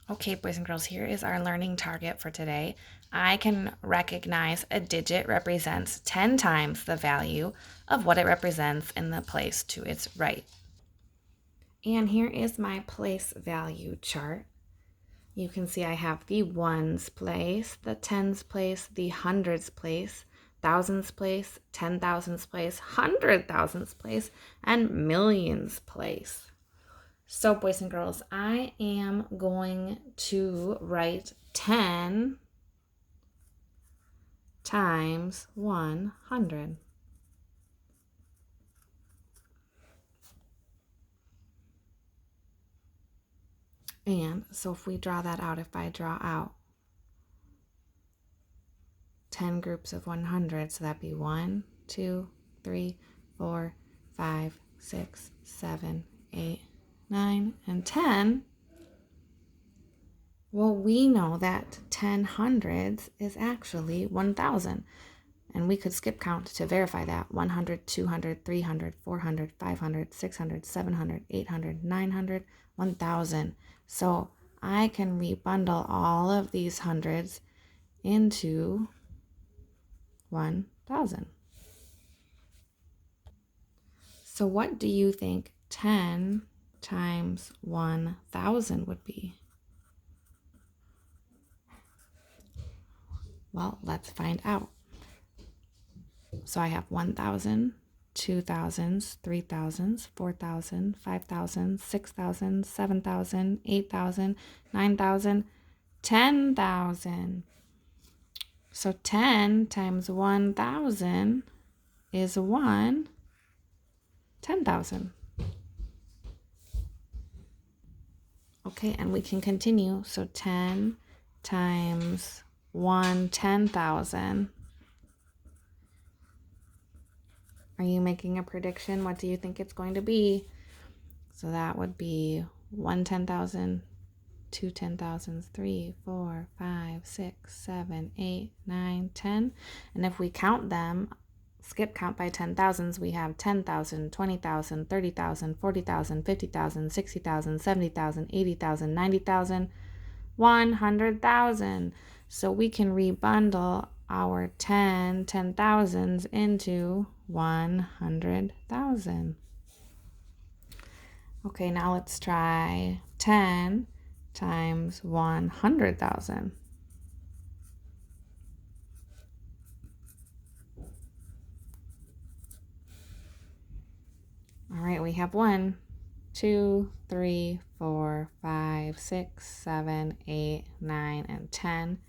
Okay, boys and girls, here is our learning target for today. I can recognize a digit represents 10 times the value of what it represents in the place to its right. And here is my place value chart. You can see I have the ones place, the tens place, the hundreds place, thousands place, 10,000s place, 100,000s place, and millions place. So, boys and girls, I am going to write 10 times 100. And so if we draw that out, if I draw out 10 groups of 100, so that'd be 1, 2, 3, 4, 5, 6, 7, 8, 9, and 10. Well, we know that 10 hundreds is actually 1,000. And we could skip count to verify that. 100, 200, 300, 400, 500, 600, 700, 800, 900, 1,000. So I can rebundle all of these hundreds into 1,000. So what do you think 10 times 1,000 would be? Well, let's find out. So I have 1,000, 2,000s, 3,000s, 4,000, 5,000, 6,000, 7,000, 8,000, 9,000, 10,000. So 10 times 1,000 is 10,000. Okay, and we can continue. So 10 times 10,000. Are you making a prediction? What do you think it's going to be? So that would be 10,000, 10,000s, 3, 4, 5, 6, 7, 8, 9, 10. And if we count them, skip count by 10,000s, we have 10,000, 20,000, 30,000, 40,000, 50,000, 60,000, 70,000, 80,000, 90,000, 100,000. So we can rebundle our 10,000s into 100,000. Okay, now let's try 10 times 100,000. All right, we have 1, 2, 3, 4, 5, 6, 7, 8, 9, and 10.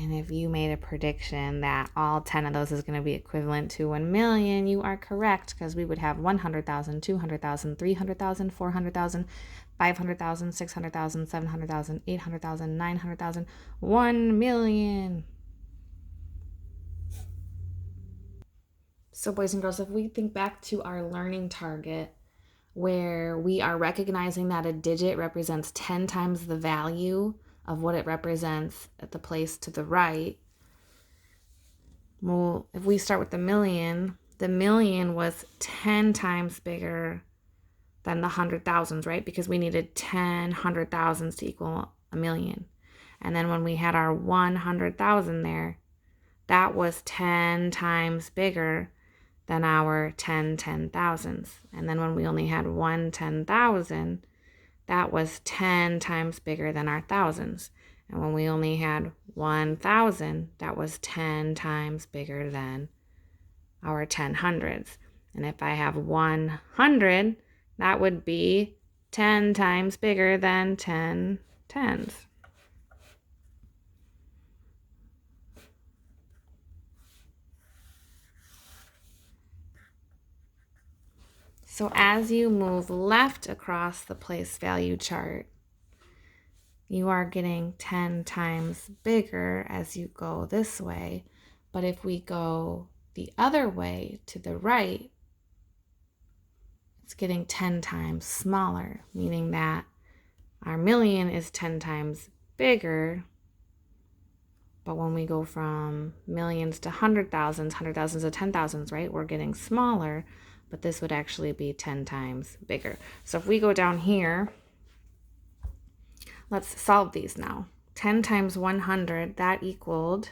And if you made a prediction that all 10 of those is going to be equivalent to 1 million, you are correct, because we would have 100,000, 200,000, 300,000, 400,000, 500,000, 600,000, 700,000, 800,000, 900,000, 1 million. So, boys and girls, if we think back to our learning target, where we are recognizing that a digit represents 10 times the value of what it represents at the place to the right. Well, if we start with the million was 10 times bigger than the 100,000s, right? Because we needed 10 100,000s to equal a million. And then when we had our 100,000 there, that was 10 times bigger than our 10,000s. And then when we only had 10,000, that was 10 times bigger than our thousands. And when we only had 1,000, that was 10 times bigger than our 10 hundreds. And if I have 100, that would be 10 times bigger than 10 tens. So as you move left across the place value chart, you are getting 10 times bigger as you go this way. But if we go the other way to the right, it's getting 10 times smaller, meaning that our million is 10 times bigger. But when we go from millions to 100,000s, 100,000s to 10,000s, right, we're getting smaller. but this would actually be 10 times bigger. So if we go down here, let's solve these now. 10 times 100, that equaled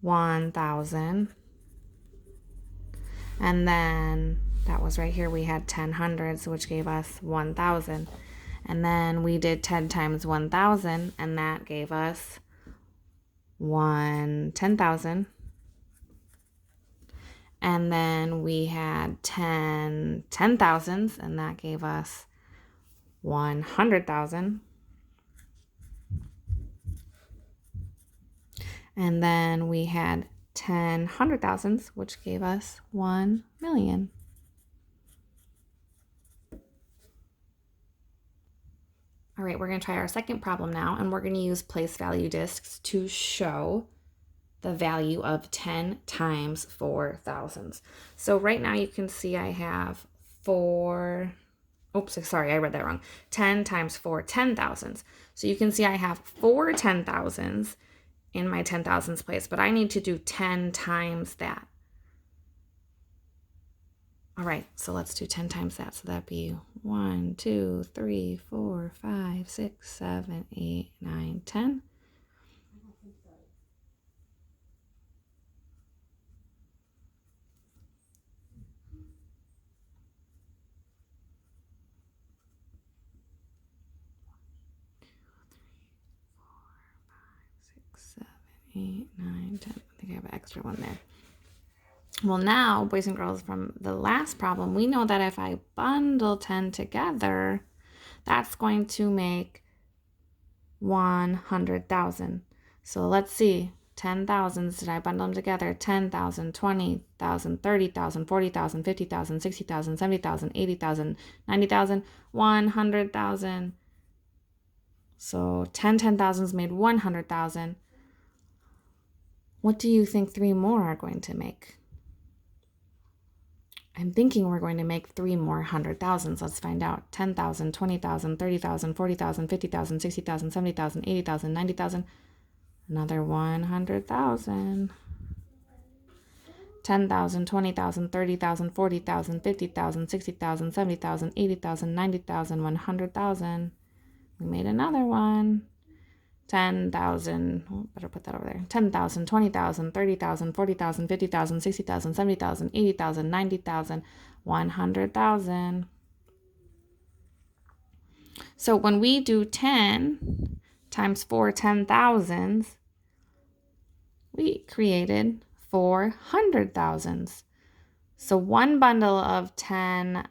1,000. And then that was right here, we had 10 hundreds, which gave us 1,000. And then we did 10 times 1,000, and that gave us 10,000. And then we had 10 10,000s, and that gave us 100,000. And then we had 10 100,000s, which gave us 1 million. All right, we're going to try our second problem now, and we're going to use place value discs to show the value of 10 times 4,000s. So right now you can see I have 10 times 4 10,000s. So you can see I have 4 10,000s in my 10,000s place, but I need to do 10 times that. All right, so let's do 10 times that. So that'd be 1, 2, 3, 4, 5, 6, 7, 8, 9, 10. Eight, 9, 10. I think I have an extra one there. Well, now, boys and girls, from the last problem, we know that if I bundle 10 together, that's going to make 100,000. So let's see. 10,000s, did I bundle them together? 10,000, 20,000, 30,000, 40,000, 50,000, 60,000, 70,000, 80,000, 90,000, 100,000. So 10 10,000s made 100,000. What do you think 3 more are going to make? I'm thinking we're going to make 3 more 100,000s. Let's find out. 10,000, 20,000, 30,000, 40,000, 50,000, 60,000, 70,000, 80,000, 90,000. Another 100,000. 10,000, 20,000, 30,000, 40,000, 50,000, 60,000, 70,000, 80,000, 90,000, 100,000. We made another one. 10,000, better put that over there. 10,000, 20,000, 30,000, 40,000, 50,000, 60,000, 70,000, 80,000, 90,000, 100,000. So when we do 10 times 4 10,000s, we created 400,000s. So one bundle of 10,000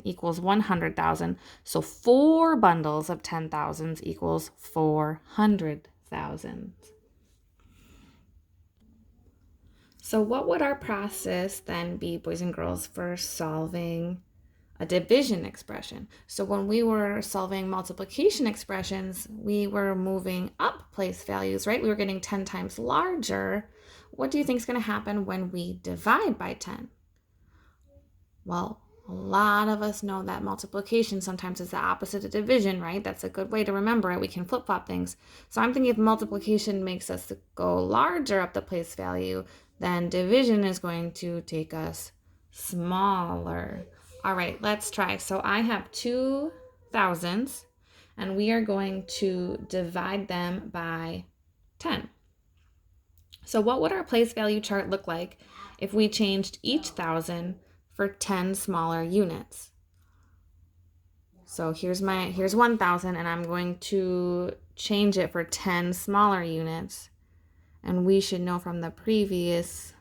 equals 100,000. So 4 bundles of 10,000s equals 400,000. So what would our process then be, boys and girls, for solving a division expression? So when we were solving multiplication expressions, we were moving up place values, right? We were getting 10 times larger. What do you think is going to happen when we divide by 10? Well, a lot of us know that multiplication sometimes is the opposite of division, right? That's a good way to remember it. We can flip-flop things. So I'm thinking if multiplication makes us go larger up the place value, then division is going to take us smaller. All right, let's try. So I have 2,000s, and we are going to divide them by 10. So what would our place value chart look like if we changed each 1,000 for 10 smaller units? So here's 1,000, and I'm going to change it for 10 smaller units. And we should know from the previous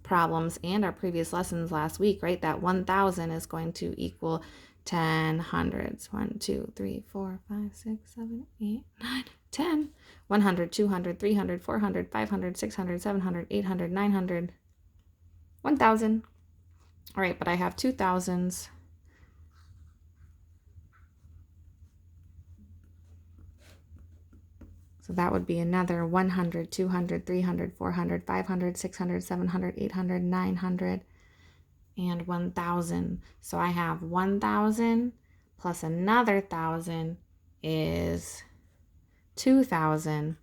problems and our previous lessons last week, right, that 1,000 is going to equal 10 hundreds. 1, 2, 3, 4, 5, 6, 7, 8, 9, 10. 100, 200, 300, 400, 500, 600, 700, 800, 900, 1,000. All right, but I have 2,000s. So that would be another 100, 200, 300, 400, 500, 600, 700, 800, 900, and 1,000. So I have 1,000 plus another 1,000 is 2,000.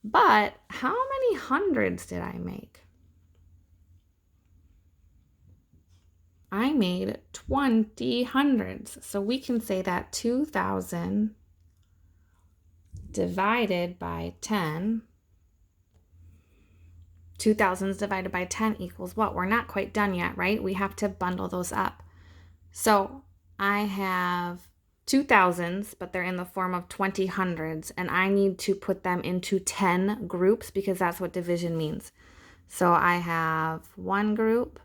But how many hundreds did I make? I made 20 hundreds. So we can say that 2,000 divided by 10, 2,000s divided by 10 equals what? We're not quite done yet, right? We have to bundle those up. So I have 2,000s, but they're in the form of 20 hundreds, and I need to put them into 10 groups because that's what division means. So I have 1 group,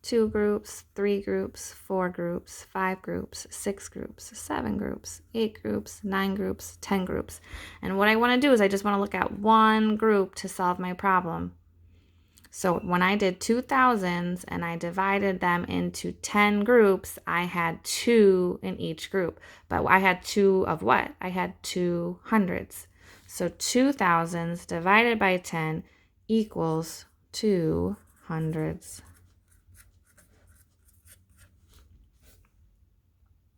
2 groups, 3 groups, 4 groups, 5 groups, 6 groups, 7 groups, 8 groups, 9 groups, 10 groups. And what I want to do is I just want to look at one group to solve my problem. So when I did 2,000s and I divided them into 10 groups, I had 2 in each group. But I had 2 of what? I had 2 hundreds. So 2,000s divided by 10 equals 2 hundreds.